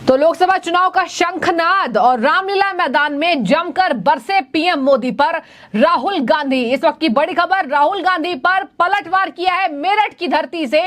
तो लोकसभा चुनाव का शंखनाद और रामलीला मैदान में जमकर बरसे पीएम मोदी पर राहुल गांधी। इस वक्त की बड़ी खबर, राहुल गांधी पर पलटवार किया है मेरठ की धरती से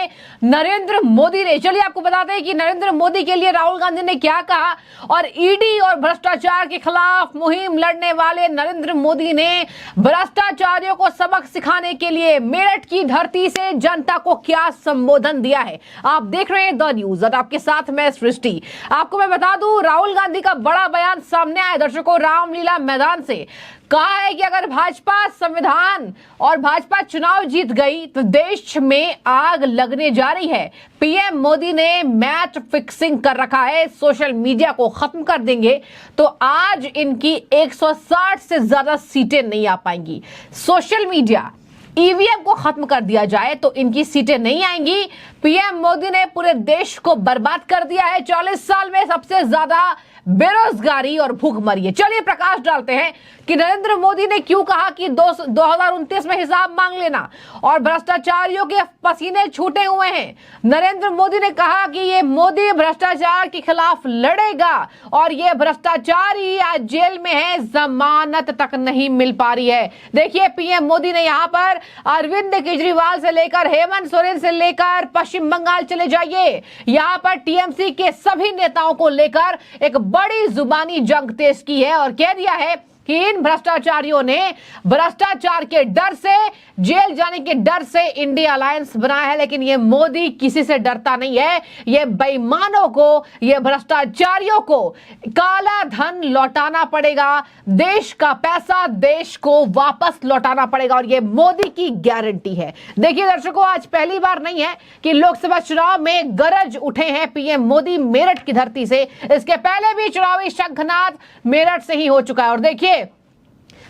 नरेंद्र मोदी ने। चलिए आपको बताते हैं कि नरेंद्र मोदी के लिए राहुल गांधी ने क्या कहा। और ईडी और भ्रष्टाचार के खिलाफ मुहिम लड़ने वाले नरेंद्र मोदी ने भ्रष्टाचारियों को सबक सिखाने के लिए मेरठ की धरती से जनता को क्या संबोधन दिया है। आप देख रहे हैं द न्यूज और आपके साथ मैं सृष्टि। आपको मैं बता दूं, राहुल गांधी का बड़ा बयान सामने आया दर्शकों रामलीला मैदान से। कहा है कि अगर भाजपा संविधान और भाजपा चुनाव जीत गई तो देश में आग लगने जा रही है। पीएम मोदी ने मैच फिक्सिंग कर रखा है, सोशल मीडिया को खत्म कर देंगे तो आज इनकी 160 से ज्यादा सीटें नहीं आ पाएंगी। सोशल मीडिया, ईवीएम को खत्म कर दिया जाए तो इनकी सीटें नहीं आएंगी। पीएम मोदी ने पूरे देश को बर्बाद कर दिया है। 40 साल में सबसे ज्यादा बेरोजगारी और भूखमरी है। चलिए प्रकाश डालते हैं कि नरेंद्र मोदी ने क्यों कहा कि 2029 में हिसाब मांग लेना और भ्रष्टाचारियों के पसीने छूटे हुए हैं। नरेंद्र मोदी ने कहा कि ये मोदी भ्रष्टाचार के खिलाफ लड़ेगा और ये भ्रष्टाचारी आज जेल में है, जमानत तक नहीं मिल पा रही है। देखिए पीएम मोदी ने यहाँ पर अरविंद केजरीवाल से लेकर हेमंत सोरेन से लेकर पश्चिम बंगाल चले जाइए, यहाँ पर टीएमसी के सभी नेताओं को लेकर एक बड़ी जुबानी जंग तेज की है और कह दिया है कि इन भ्रष्टाचारियों ने भ्रष्टाचार के डर से, जेल जाने के डर से इंडिया अलायंस बनाया है। लेकिन ये मोदी किसी से डरता नहीं है। ये बेईमानों को, ये भ्रष्टाचारियों को काला धन लौटाना पड़ेगा, देश का पैसा देश को वापस लौटाना पड़ेगा और ये मोदी की गारंटी है। देखिए दर्शकों, आज पहली बार नहीं है कि लोकसभा चुनाव में गरज उठे हैं पीएम मोदी मेरठ की धरती से। इसके पहले भी चुनावी शंखनाद मेरठ से ही हो चुका है और देखिए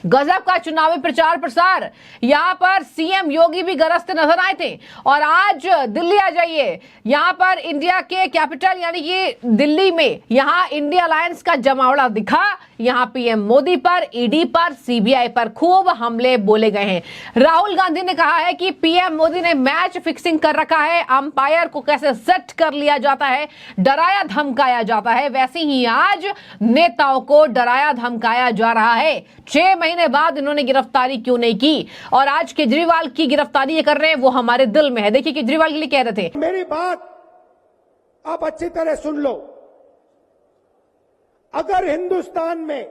गजब का चुनावी प्रचार प्रसार। यहां पर सीएम योगी भी गरजते नजर आए थे। और आज दिल्ली आ जाइए, यहां पर इंडिया के कैपिटल यानी कि दिल्ली में यहां इंडिया अलायंस का जमावड़ा दिखा। यहां पीएम मोदी पर, ईडी पर, सीबीआई पर खूब हमले बोले गए हैं। राहुल गांधी ने कहा है कि पीएम मोदी ने मैच फिक्सिंग कर रखा है, अंपायर को कैसे सेट कर लिया जाता है, डराया धमकाया जाता है, वैसे ही आज नेताओं को डराया धमकाया जा रहा है। 6 महीने बाद इन्होंने गिरफ्तारी क्यों नहीं की और आज केजरीवाल की गिरफ्तारी ये कर रहे हैं, वो हमारे दिल में है। देखिए केजरीवाल के लिए कह रहे थे। मेरी बात आप अच्छी तरह सुन लो। अगर हिंदुस्तान में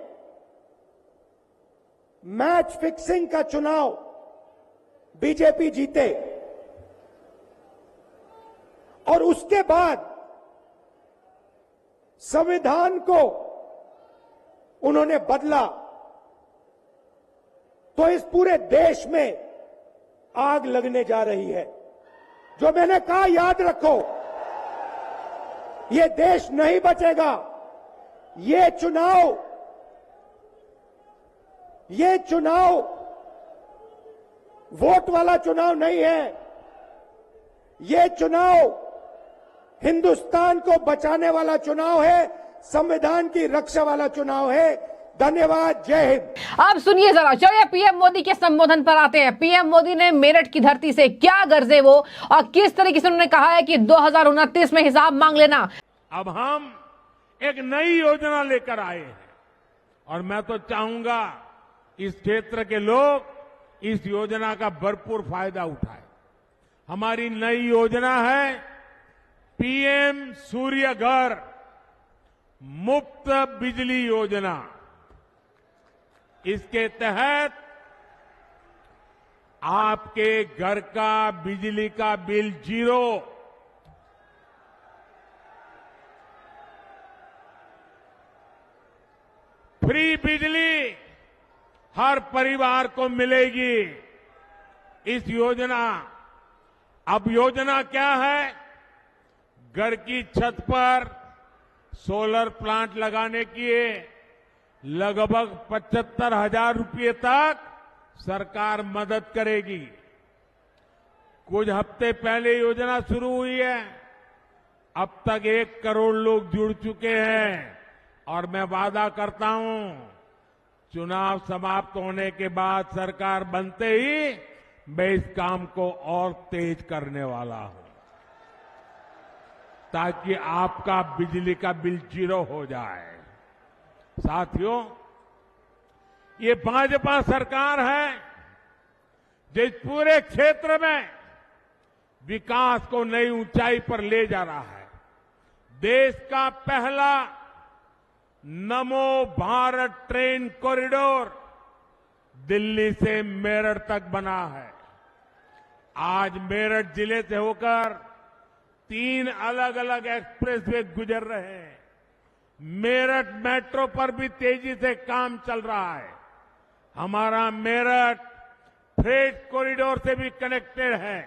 मैच फिक्सिंग का चुनाव बीजेपी जीते और उसके बाद संविधान को उन्होंने बदला तो इस पूरे देश में आग लगने जा रही है। जो मैंने कहा याद रखो, ये देश नहीं बचेगा। ये चुनाव वोट वाला चुनाव नहीं है। ये चुनाव हिंदुस्तान को बचाने वाला चुनाव है, संविधान की रक्षा वाला चुनाव है। धन्यवाद, जय हिंद। अब सुनिए जरा, चलिए पीएम मोदी के संबोधन पर आते हैं। पीएम मोदी ने मेरठ की धरती से क्या गरजे वो और किस तरीके से उन्होंने कहा है कि 2029 में हिसाब मांग लेना। अब हम एक नई योजना लेकर आए हैं और मैं तो चाहूंगा इस क्षेत्र के लोग इस योजना का भरपूर फायदा उठाएं। हमारी नई योजना है पीएम सूर्य घर मुफ्त बिजली योजना। इसके तहत आपके घर का बिजली का बिल 0, फ्री बिजली हर परिवार को मिलेगी। इस योजना, अब योजना क्या है, घर की छत पर सोलर प्लांट लगाने की लगभग 75,000 रुपये तक सरकार मदद करेगी। कुछ हफ्ते पहले योजना शुरू हुई है, अब तक 1 करोड़ लोग जुड़ चुके हैं और मैं वादा करता हूं चुनाव समाप्त होने के बाद सरकार बनते ही मैं इस काम को और तेज करने वाला हूं। ताकि आपका बिजली का बिल 0 हो जाए। साथियों, ये भाजपा सरकार है जो इस पूरे क्षेत्र में विकास को नई ऊंचाई पर ले जा रहा है। देश का पहला नमो भारत ट्रेन कॉरिडोर दिल्ली से मेरठ तक बना है। आज मेरठ जिले से होकर 3 अलग अलग एक्सप्रेसवे गुजर रहे हैं। मेरठ मेट्रो पर भी तेजी से काम चल रहा है। हमारा मेरठ फ्रेट कॉरिडोर से भी कनेक्टेड है।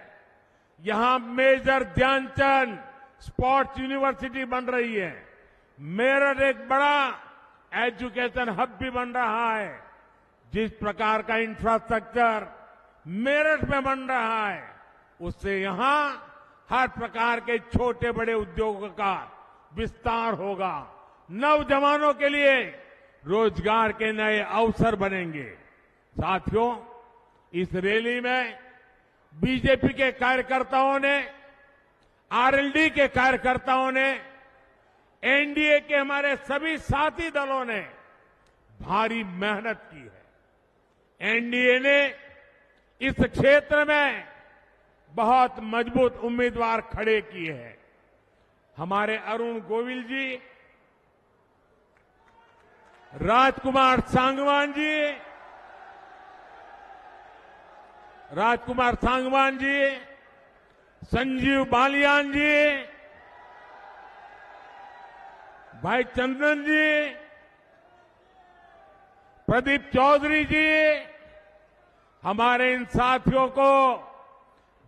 यहां मेजर ध्यानचंद स्पोर्ट्स यूनिवर्सिटी बन रही है। मेरठ एक बड़ा एजुकेशन हब भी बन रहा है। जिस प्रकार का इंफ्रास्ट्रक्चर मेरठ में बन रहा है, उससे यहां हर प्रकार के छोटे बड़े उद्योगों का विस्तार होगा। नौजवानों के लिए रोजगार के नए अवसर बनेंगे। साथियों, इस रैली में बीजेपी के कार्यकर्ताओं ने, आरएलडी के कार्यकर्ताओं ने, एनडीए के हमारे सभी साथी दलों ने भारी मेहनत की है। एनडीए ने इस क्षेत्र में बहुत मजबूत उम्मीदवार खड़े किए हैं। हमारे अरुण गोविल जी, राजकुमार सांगवान जी, संजीव बालियान जी, भाई चंदन जी, प्रदीप चौधरी जी, हमारे इन साथियों को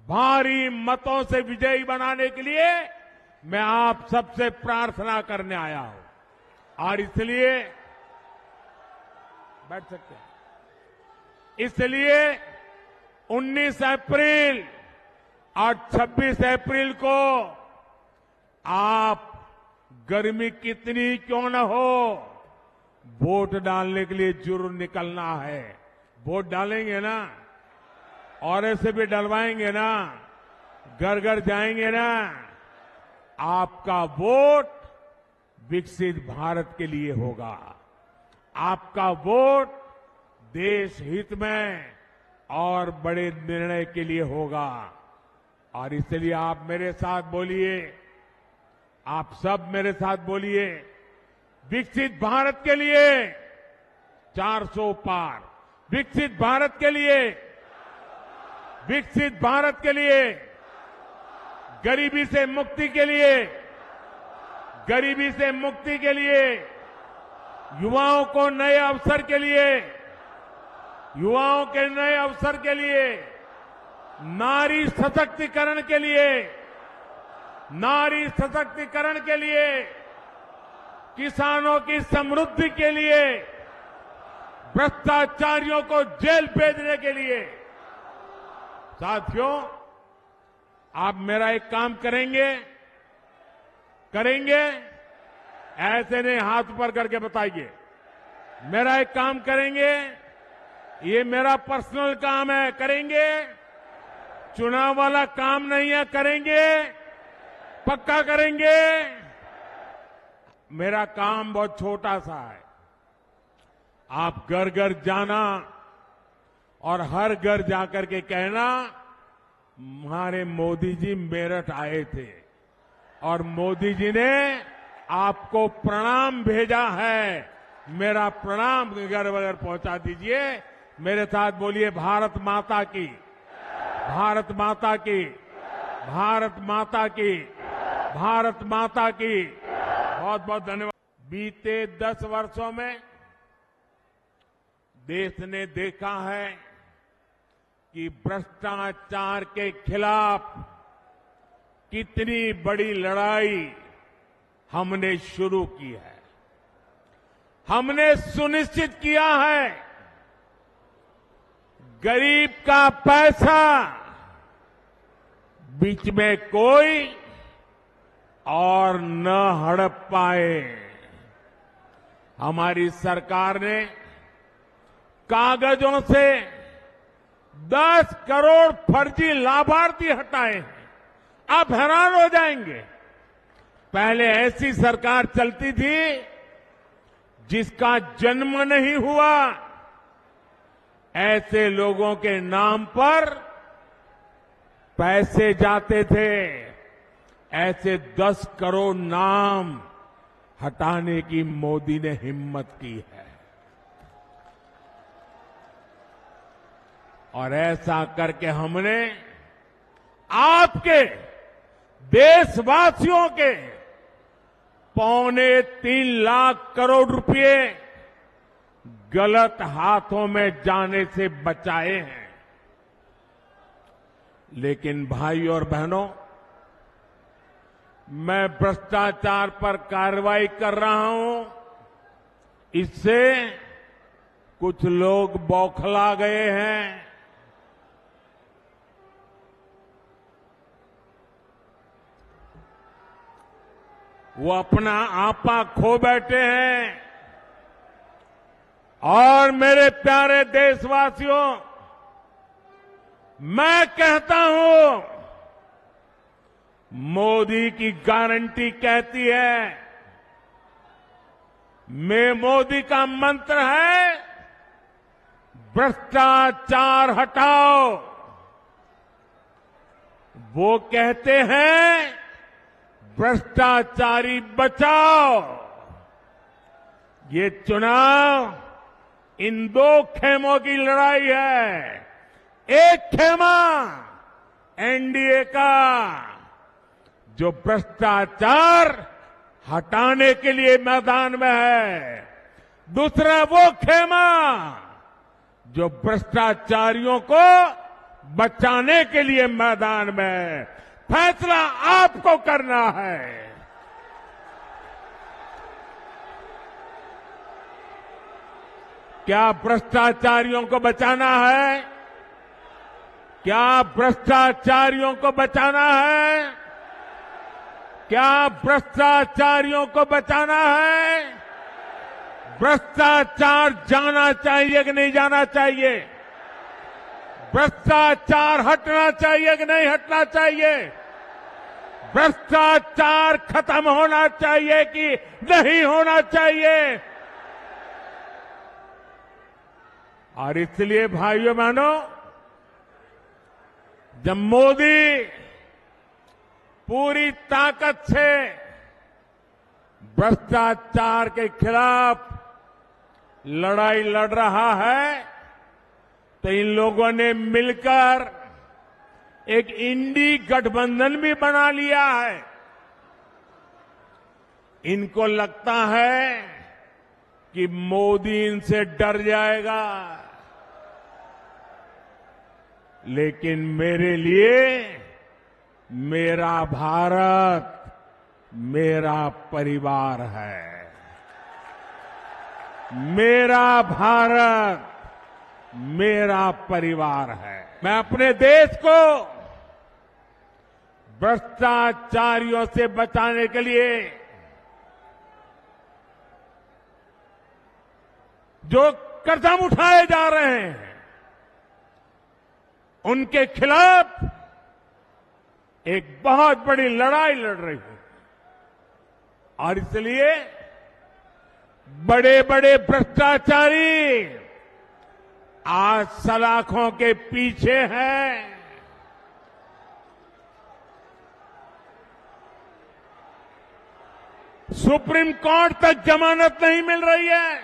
भारी मतों से विजयी बनाने के लिए मैं आप सबसे प्रार्थना करने आया हूं। और इसलिए बैठ सकते हैं। इसलिए 19 अप्रैल और 26 अप्रैल को आप गर्मी कितनी क्यों न हो, वोट डालने के लिए जरूर निकलना है। वोट डालेंगे ना? और ऐसे भी डलवाएंगे ना? घर घर जाएंगे ना? आपका वोट विकसित भारत के लिए होगा। आपका वोट देश हित में और बड़े निर्णय के लिए होगा। और इसलिए आप मेरे साथ बोलिए, आप सब मेरे साथ बोलिए, विकसित भारत के लिए 400 पार, विकसित भारत के लिए, विकसित भारत के लिए, गरीबी से मुक्ति के लिए, गरीबी से मुक्ति के लिए, युवाओं को नए अवसर के लिए, युवाओं के नए अवसर के लिए, नारी सशक्तिकरण के लिए, नारी सशक्तिकरण के लिए, किसानों की समृद्धि के लिए, भ्रष्टाचारियों को जेल भेजने के लिए। साथियों, आप मेरा एक काम करेंगे? ऐसे नहीं, हाथ ऊपर करके बताइए। मेरा एक काम करेंगे? ये मेरा पर्सनल काम है, करेंगे? चुनाव वाला काम नहीं है, करेंगे? पक्का करेंगे? मेरा काम बहुत छोटा सा है। आप घर घर जाना और हर घर जाकर के कहना, हमारे मोदी जी मेरठ आए थे और मोदी जी ने आपको प्रणाम भेजा है। मेरा प्रणाम घर घर पहुंचा दीजिए। मेरे साथ बोलिए, भारत माता की, भारत माता की, भारत माता की, भारत माता की। बहुत बहुत धन्यवाद। बीते 10 वर्षों में देश ने देखा है कि भ्रष्टाचार के खिलाफ कितनी बड़ी लड़ाई हमने शुरू की है। हमने सुनिश्चित किया है गरीब का पैसा बीच में कोई और न हड़प पाए। हमारी सरकार ने कागजों से 10 करोड़ फर्जी लाभार्थी हटाए हैं। आप हैरान हो जाएंगे। पहले ऐसी सरकार चलती थी जिसका जन्म नहीं हुआ, ऐसे लोगों के नाम पर पैसे जाते थे। ऐसे 10 करोड़ नाम हटाने की मोदी ने हिम्मत की है और ऐसा करके हमने आपके देशवासियों के 3.25 लाख करोड़ रुपए गलत हाथों में जाने से बचाए हैं। लेकिन भाई और बहनों, मैं भ्रष्टाचार पर कार्रवाई कर रहा हूं, इससे कुछ लोग बौखला गए हैं। वो अपना आपा खो बैठे हैं। और मेरे प्यारे देशवासियों, मैं कहता हूं, मोदी की गारंटी कहती है, मोदी का मंत्र है भ्रष्टाचार हटाओ। वो कहते हैं भ्रष्टाचारी बचाओ। ये चुनाव इन 2 खेमों की लड़ाई है। एक खेमा एनडीए का, जो भ्रष्टाचार हटाने के लिए मैदान में है। दूसरा वो खेमा जो भ्रष्टाचारियों को बचाने के लिए मैदान में है। फैसला आपको करना है। क्या भ्रष्टाचारियों को बचाना है? क्या भ्रष्टाचारियों को बचाना है? क्या भ्रष्टाचारियों को बचाना है? भ्रष्टाचार जाना चाहिए कि नहीं जाना चाहिए? भ्रष्टाचार हटना चाहिए कि नहीं हटना चाहिए? भ्रष्टाचार खत्म होना चाहिए कि नहीं होना चाहिए? और इसलिए भाइयों बहनों, जब मोदी पूरी ताकत से भ्रष्टाचार के खिलाफ लड़ाई लड़ रहा है, तो इन लोगों ने मिलकर एक इंडी गठबंधन भी बना लिया है। इनको लगता है कि मोदी इनसे डर जाएगा, लेकिन मेरे लिए मेरा भारत मेरा परिवार है। मेरा भारत मेरा परिवार है। मैं अपने देश को भ्रष्टाचारियों से बचाने के लिए जो कदम उठाए जा रहे हैं, उनके खिलाफ एक बहुत बड़ी लड़ाई लड़ रही हूं। और इसलिए बड़े बड़े भ्रष्टाचारी आज सलाखों के पीछे हैं। सुप्रीम कोर्ट तक जमानत नहीं मिल रही है।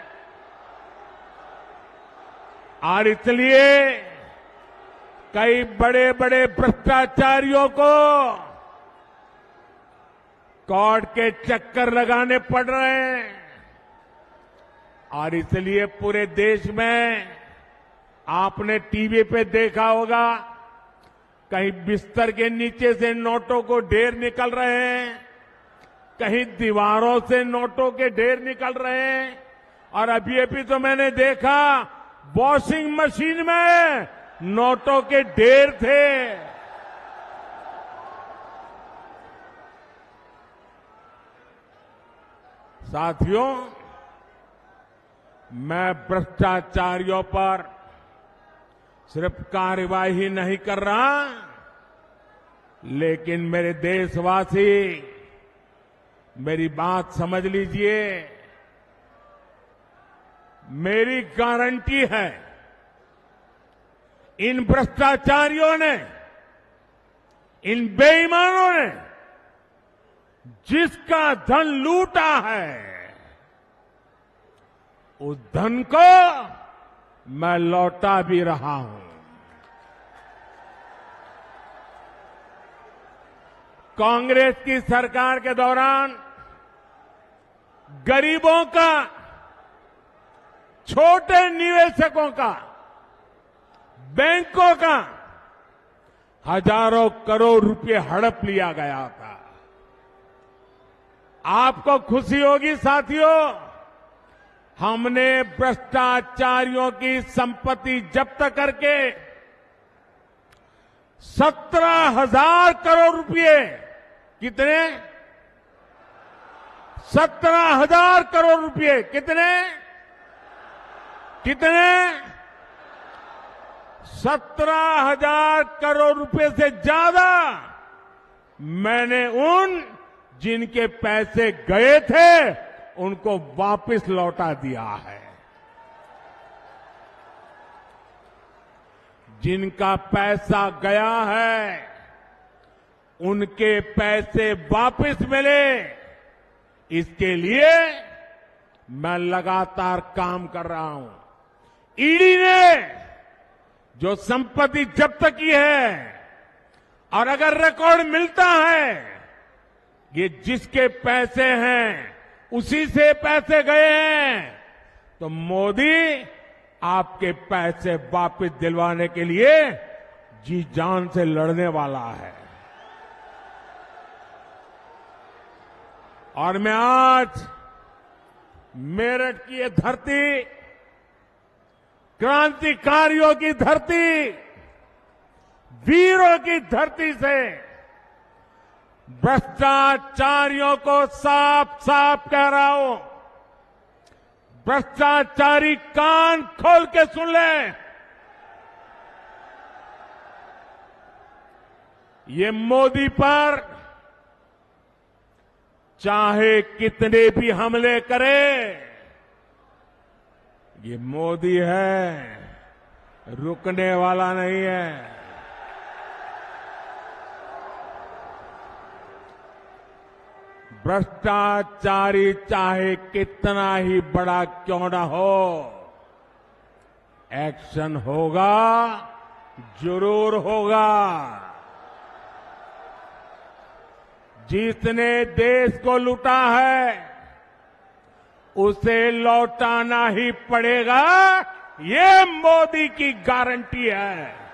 और इसलिए कई बड़े बड़े भ्रष्टाचारियों को कोर्ट के चक्कर लगाने पड़ रहे हैं। और इसलिए पूरे देश में आपने टीवी पे देखा होगा, कहीं बिस्तर के नीचे से नोटों को ढेर निकल रहे हैं, कहीं दीवारों से नोटों के ढेर निकल रहे हैं। और अभी तो मैंने देखा वॉशिंग मशीन में नोटों के ढेर थे। साथियों, मैं भ्रष्टाचारियों पर सिर्फ कार्रवाई नहीं कर रहा, लेकिन मेरे देशवासी मेरी बात समझ लीजिए। मेरी गारंटी है, इन भ्रष्टाचारियों ने, इन बेईमानों ने जिसका धन लूटा है, उस धन को मैं लौटा भी रहा हूं। कांग्रेस की सरकार के दौरान गरीबों का, छोटे निवेशकों का, बैंकों का हजारों करोड़ रुपए हड़प लिया गया था। आपको खुशी होगी साथियों, हमने भ्रष्टाचारियों की संपत्ति जब्त करके 17,000 करोड़ रुपए, कितने? 17,000 करोड़ रुपए। कितने? 17,000 करोड़ रुपए से ज्यादा मैंने उन जिनके पैसे गए थे उनको वापस लौटा दिया है। जिनका पैसा गया है उनके पैसे वापस मिले, इसके लिए मैं लगातार काम कर रहा हूं। ईडी ने जो संपत्ति जब्त की है, और अगर रिकॉर्ड मिलता है ये जिसके पैसे हैं उसी से पैसे गए हैं, तो मोदी आपके पैसे वापस दिलवाने के लिए जी जान से लड़ने वाला है। और मैं आज मेरठ की ये धरती, क्रांतिकारियों की धरती, वीरों की धरती से भ्रष्टाचारियों को साफ साफ कह रहा हूं, भ्रष्टाचारी कान खोल के सुन ले। ये मोदी पर चाहे कितने भी हमले करे, ये मोदी है, रुकने वाला नहीं है। भ्रष्टाचारी चाहे कितना ही बड़ा क्यों ना हो, एक्शन होगा, जरूर होगा। जिसने देश को लूटा है उसे लौटाना ही पड़ेगा, ये मोदी की गारंटी है।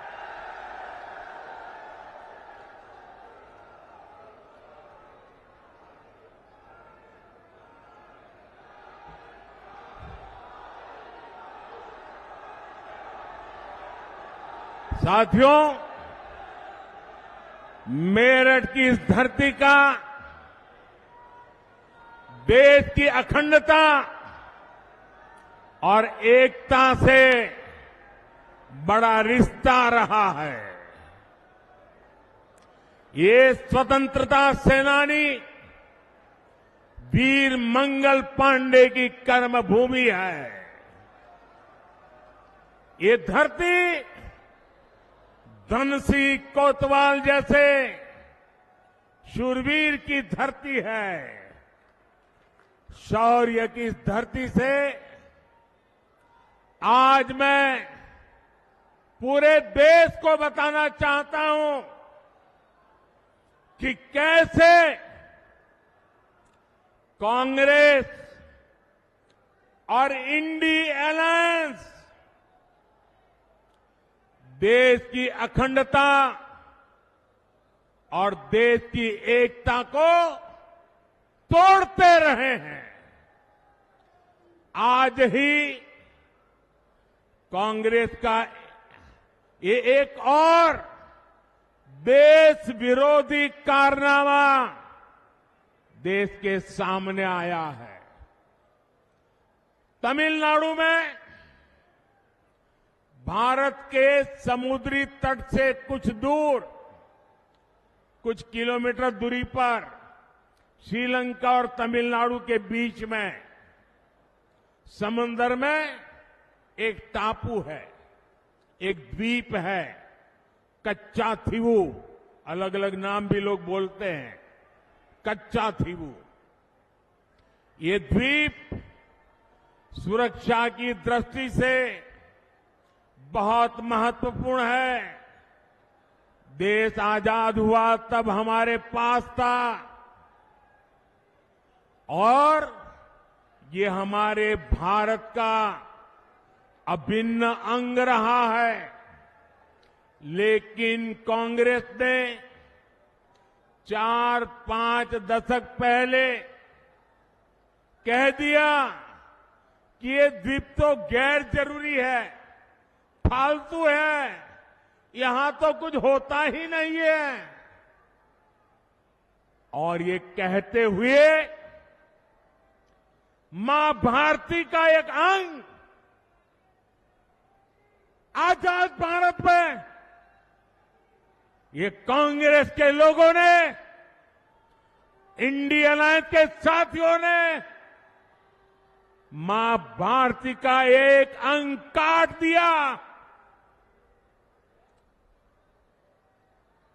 साथियों, मेरठ की इस धरती का देश की अखंडता और एकता से बड़ा रिश्ता रहा है। ये स्वतंत्रता सेनानी वीर मंगल पांडे की कर्मभूमि है। ये धरती धनसिंह कोतवाल जैसे शूरवीर की धरती है। शौर्य की इस धरती से आज मैं पूरे देश को बताना चाहता हूं कि कैसे कांग्रेस और इंडी अलायंस देश की अखंडता और देश की एकता को तोड़ते रहे हैं। आज ही कांग्रेस का ये एक और देश विरोधी कारनामा देश के सामने आया है। तमिलनाडु में भारत के समुद्री तट से कुछ दूर, कुछ किलोमीटर दूरी पर श्रीलंका और तमिलनाडु के बीच में समुद्र में एक टापू है, एक द्वीप है, कच्चा थीवू, अलग अलग नाम भी लोग बोलते हैं, कच्चा थीवू। ये द्वीप सुरक्षा की दृष्टि से बहुत महत्वपूर्ण है। देश आजाद हुआ तब हमारे पास था और ये हमारे भारत का अभिन्न अंग रहा है। लेकिन कांग्रेस ने 4-5 दशक पहले कह दिया कि ये द्वीप तो गैर जरूरी है, फालतू है, यहां तो कुछ होता ही नहीं है। और ये कहते हुए मां भारती का एक अंग आजाद भारत में ये कांग्रेस के लोगों ने, इंडियन अलायंस के साथियों ने मां भारती का एक अंग काट दिया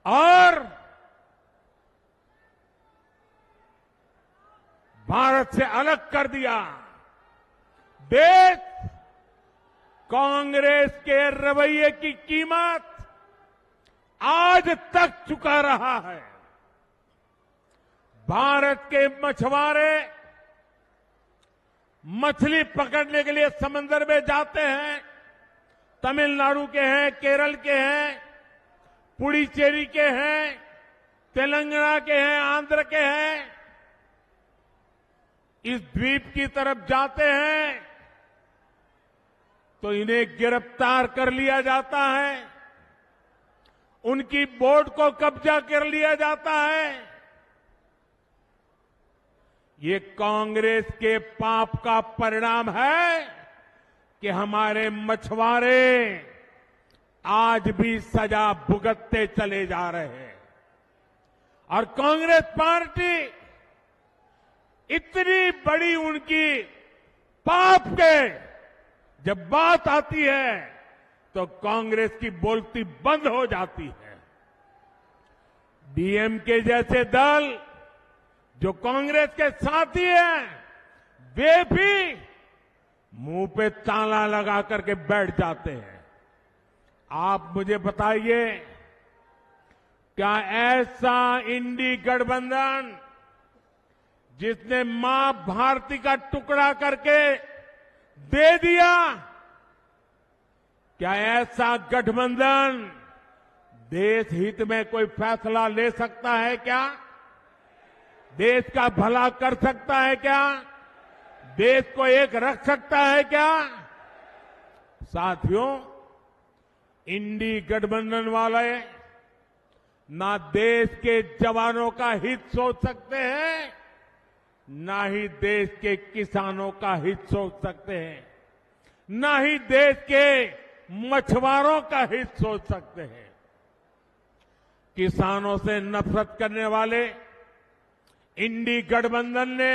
और भारत से अलग कर दिया। देश कांग्रेस के रवैये की कीमत आज तक चुका रहा है। भारत के मछुआरे मछली पकड़ने के लिए समंदर में जाते हैं, तमिलनाडु के हैं, केरल के हैं, पुडुचेरी के हैं, तेलंगाना के हैं, आंध्र के हैं, इस द्वीप की तरफ जाते हैं तो इन्हें गिरफ्तार कर लिया जाता है, उनकी बोट को कब्जा कर लिया जाता है। ये कांग्रेस के पाप का परिणाम है कि हमारे मछुआरे आज भी सजा भुगतते चले जा रहे हैं। और कांग्रेस पार्टी इतनी बड़ी उनकी पाप के जब बात आती है तो कांग्रेस की बोलती बंद हो जाती है। डीएमके जैसे दल जो कांग्रेस के साथी हैं, वे भी मुंह पे ताला लगा करके बैठ जाते हैं। आप मुझे बताइए, क्या ऐसा इंडी गठबंधन जिसने मां भारती का टुकड़ा करके दे दिया, क्या ऐसा गठबंधन देश हित में कोई फैसला ले सकता है क्या? देश का भला कर सकता है क्या? देश को एक रख सकता है क्या? साथियों, इंडी गठबंधन वाले ना देश के जवानों का हित सोच सकते हैं, ना ही देश के किसानों का हित सोच सकते हैं, ना ही देश के मछुआरों का हित सोच सकते हैं। किसानों से नफरत करने वाले इंडी गठबंधन ने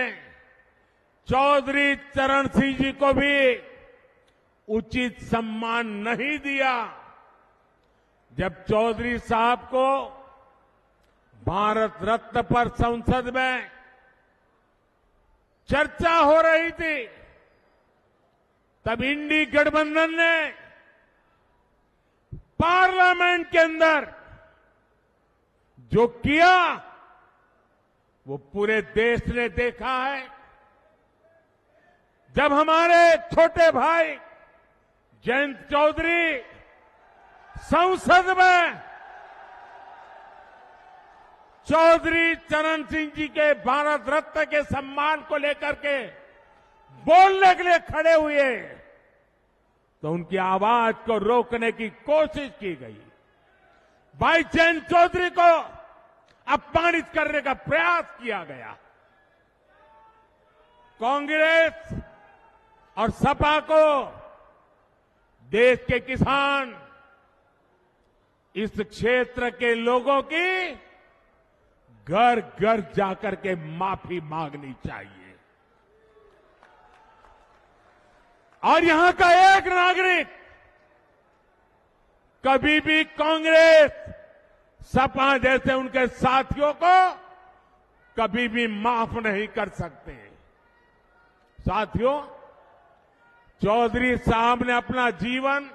चौधरी चरण सिंह जी को भी उचित सम्मान नहीं दिया। जब चौधरी साहब को भारत रत्न पर संसद में चर्चा हो रही थी, तब इंडी गठबंधन ने पार्लियामेंट के अंदर जो किया वो पूरे देश ने देखा है। जब हमारे छोटे भाई जयंत चौधरी संसद में चौधरी चरण सिंह जी के भारत रत्न के सम्मान को लेकर के बोलने के लिए खड़े हुए तो उनकी आवाज को रोकने की कोशिश की गई। भाई जयंत चौधरी को अपमानित करने का प्रयास किया गया। कांग्रेस और सपा को देश के किसान, इस क्षेत्र के लोगों की घर घर जाकर के माफी मांगनी चाहिए। और यहां का एक नागरिक कभी भी कांग्रेस, सपा जैसे उनके साथियों को कभी भी माफ नहीं कर सकते। साथियों, चौधरी साहब ने अपना जीवन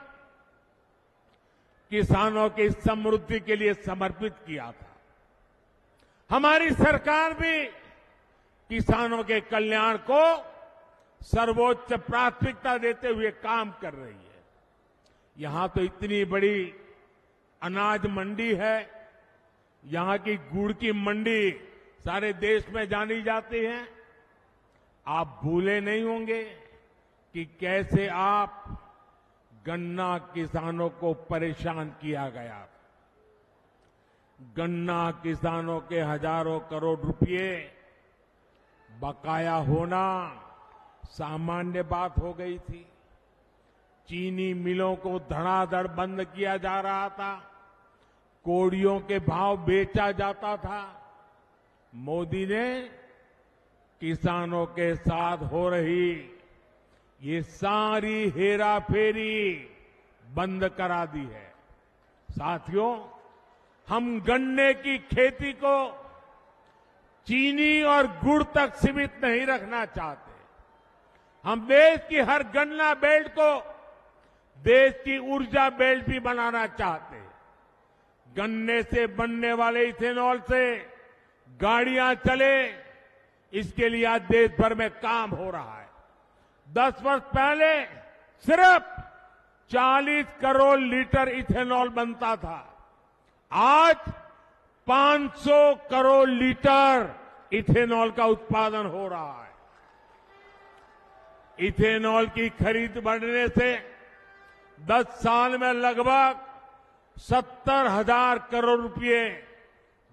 किसानों की समृद्धि के लिए समर्पित किया था। हमारी सरकार भी किसानों के कल्याण को सर्वोच्च प्राथमिकता देते हुए काम कर रही है। यहां तो इतनी बड़ी अनाज मंडी है, यहां की गुड़ की मंडी सारे देश में जानी जाती है। आप भूले नहीं होंगे कि कैसे आप गन्ना किसानों को परेशान किया गया। गन्ना किसानों के हजारों करोड़ रुपए बकाया होना सामान्य बात हो गई थी। चीनी मिलों को धड़ाधड़ बंद किया जा रहा था, कोड़ियों के भाव बेचा जाता था। मोदी ने किसानों के साथ हो रही ये सारी हेराफेरी बंद करा दी है। साथियों, हम गन्ने की खेती को चीनी और गुड़ तक सीमित नहीं रखना चाहते। हम देश की हर गन्ना बेल्ट को देश की ऊर्जा बेल्ट भी बनाना चाहते हैं। गन्ने से बनने वाले इथेनॉल से गाड़ियां चले, इसके लिए आज देश भर में काम हो रहा है। 10 वर्ष पहले सिर्फ 40 करोड़ लीटर इथेनॉल बनता था, आज 500 करोड़ लीटर इथेनॉल का उत्पादन हो रहा है। इथेनॉल की खरीद बढ़ने से 10 साल में लगभग 70,000 करोड़ रुपए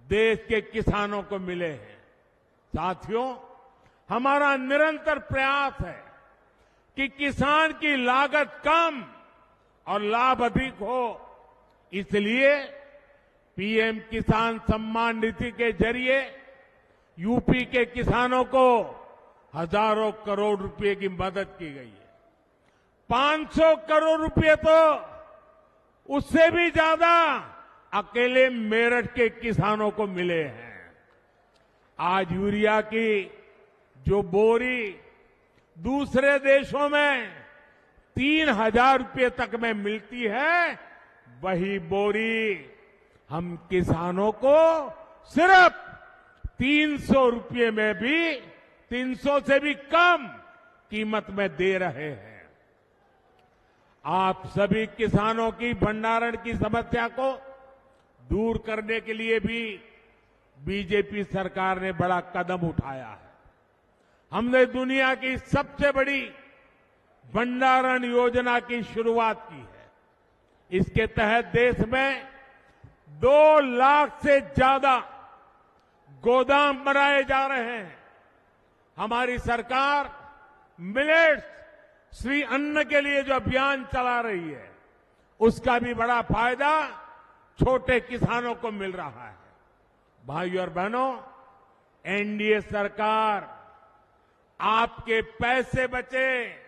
देश के किसानों को मिले हैं। साथियों, हमारा निरंतर प्रयास है कि किसान की लागत कम और लाभ अधिक हो। इसलिए पीएम किसान सम्मान निधि के जरिए यूपी के किसानों को हजारों करोड़ रुपए की मदद की गई है। 500 करोड़ रुपए तो उससे भी ज्यादा अकेले मेरठ के किसानों को मिले हैं। आज यूरिया की जो बोरी दूसरे देशों में 3,000 रुपए तक में मिलती है, वही बोरी हम किसानों को सिर्फ 300 रुपए में भी, 300 से भी कम कीमत में दे रहे हैं। आप सभी किसानों की भंडारण की समस्या को दूर करने के लिए भी बीजेपी सरकार ने बड़ा कदम उठाया है। हमने दुनिया की सबसे बड़ी भंडारण योजना की शुरुआत की है। इसके तहत देश में 2 लाख से ज्यादा गोदाम बनाए जा रहे हैं। हमारी सरकार मिलेट्स श्री अन्न के लिए जो अभियान चला रही है, उसका भी बड़ा फायदा छोटे किसानों को मिल रहा है। भाइयों और बहनों, एनडीए सरकार आपके पैसे बचे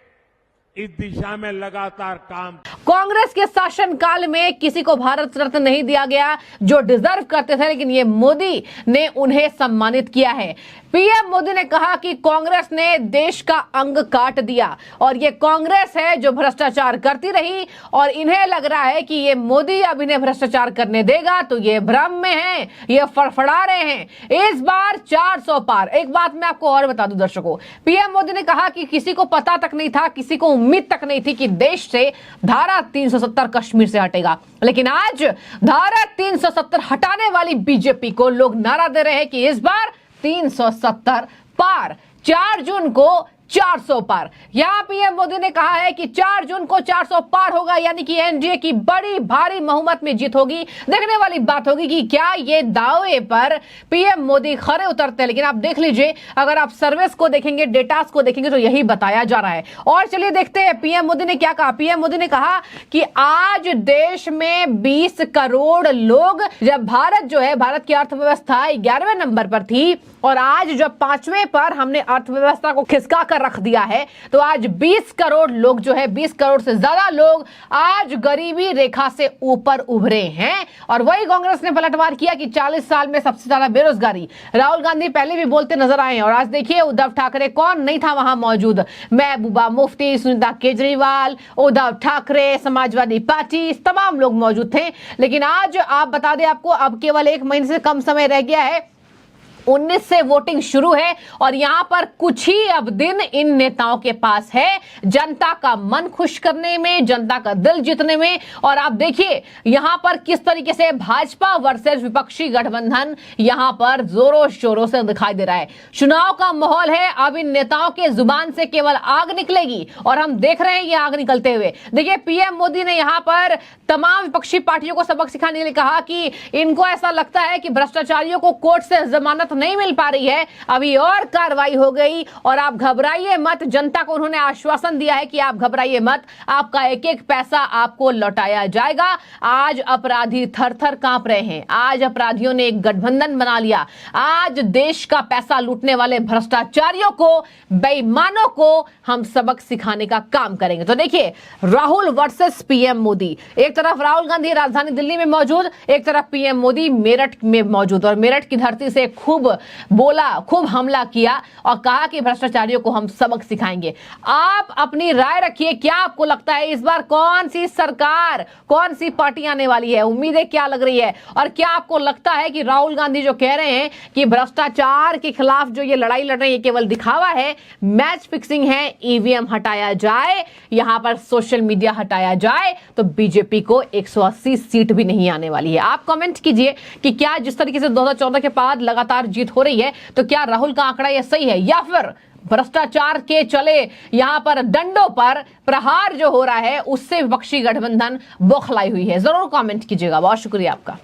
इस दिशा में लगातार काम। कांग्रेस के शासनकाल में किसी को भारत रत्न नहीं दिया गया जो डिजर्व करते थे, लेकिन ये मोदी ने उन्हें सम्मानित किया है। पीएम मोदी ने कहा कि कांग्रेस ने देश का अंग काट दिया और ये कांग्रेस है जो भ्रष्टाचार करती रही और इन्हें लग रहा है कि ये मोदी अब इन्हें भ्रष्टाचार करने देगा, तो ये भ्रम में हैं, ये फड़फड़ा रहे हैं। इस बार 400 पार। एक बात मैं आपको और बता दूं दर्शकों, पीएम मोदी ने कहा कि किसी को पता तक नहीं था, किसी को उम्मीद तक नहीं थी कि देश से धारा 370 कश्मीर से हटेगा, लेकिन आज धारा 370 हटाने वाली बीजेपी को लोग नारा दे रहे हैं कि इस बार 370 पार। 4 जून को 400 पर। यहां पीएम मोदी ने कहा है कि 4 जून को 400 पार होगा, यानी कि एनडीए की बड़ी भारी बहुमत में जीत होगी। देखने वाली बात होगी कि क्या ये दावे पर पीएम मोदी खरे उतरते हैं। लेकिन आप देख लीजिए, अगर आप सर्वेस को देखेंगे, डेटास को देखेंगे तो यही बताया जा रहा है। और चलिए देखते हैं पीएम मोदी ने क्या कहा। पीएम मोदी ने कहा कि आज देश में 20 करोड़ लोग, जब भारत जो है, भारत की अर्थव्यवस्था 11वें नंबर पर थी और आज जब 5वें पर हमने अर्थव्यवस्था को खिसका कर रख दिया है, तो आज 20 करोड़ लोग जो है, 20 करोड़ से ज्यादा लोग आज गरीबी रेखा से ऊपर उभरे हैं। और वही कांग्रेस ने पलटवार किया कि 40 साल में सबसे ज्यादा बेरोजगारी। राहुल गांधी पहले भी बोलते नजर आए और आज देखिए उद्धव ठाकरे कौन नहीं था वहां मौजूद। महबूबा मुफ्ती, सुनीता केजरीवाल, उद्धव ठाकरे, समाजवादी पार्टी, तमाम लोग मौजूद थे। लेकिन आज आप बता दें आपको, अब केवल 1 महीने से कम समय रह गया है, 19 से वोटिंग शुरू है और यहां पर कुछ ही अब दिन इन नेताओं के पास है जनता का मन खुश करने में, जनता का दिल जीतने में। और आप देखिए यहां पर किस तरीके से भाजपा वर्सेस विपक्षी गठबंधन यहां पर जोरों शोरों से दिखाई दे रहा है। चुनाव का माहौल है, अब इन नेताओं के जुबान से केवल आग निकलेगी और हम देख रहे हैं ये आग निकलते हुए। देखिए पीएम मोदी ने यहां पर तमाम विपक्षी पार्टियों को सबक सिखाने के लिए कहा कि इनको ऐसा लगता है कि भ्रष्टाचारियों को कोर्ट से जमानत नहीं मिल पा रही है, अभी और कार्रवाई हो गई और आप घबराइए मत। जनता को उन्होंने आश्वासन दिया है कि आप घबराइए मत, आपका एक एक पैसा आपको लौटाया जाएगा। आज अपराधी थर-थर कांप रहे हैं, आज अपराधियों ने एक गठबंधन बना लिया। आज देश का पैसा लूटने वाले भ्रष्टाचारियों को, बेईमानों को हम सबक सिखाने का काम करेंगे। तो देखिए राहुल वर्सेस पीएम मोदी, एक तरफ राहुल गांधी राजधानी दिल्ली में मौजूद, एक तरफ पीएम मोदी मेरठ में मौजूद और मेरठ की धरती से खूब बोला, खूब हमला किया और कहा कि भ्रष्टाचारियों को हम सबक सिखाएंगे। आप अपनी राय रखिए, क्या आपको लगता है इस बार कौन सी सरकार, कौन सी पार्टी आने वाली है, उम्मीदें क्या लग रही है? और क्या आपको लगता है कि राहुल गांधी जो कह रहे हैं कि भ्रष्टाचार के खिलाफ जो ये लड़ाई लड़ रहे हैं ये केवल दिखावा है, मैच फिक्सिंग है, ईवीएम हटाया जाए, यहां पर सोशल मीडिया हटाया जाए तो बीजेपी को 180 सीट भी नहीं आने वाली है? आप कमेंट कीजिए कि क्या जिस तरीके से 2014 के बाद लगातार जीत हो रही है तो क्या राहुल का आंकड़ा ये सही है या फिर भ्रष्टाचार के चले यहां पर डंडों पर प्रहार जो हो रहा है उससे विपक्षी गठबंधन बौखलाई हुई है? जरूर कमेंट कीजिएगा। बहुत शुक्रिया आपका।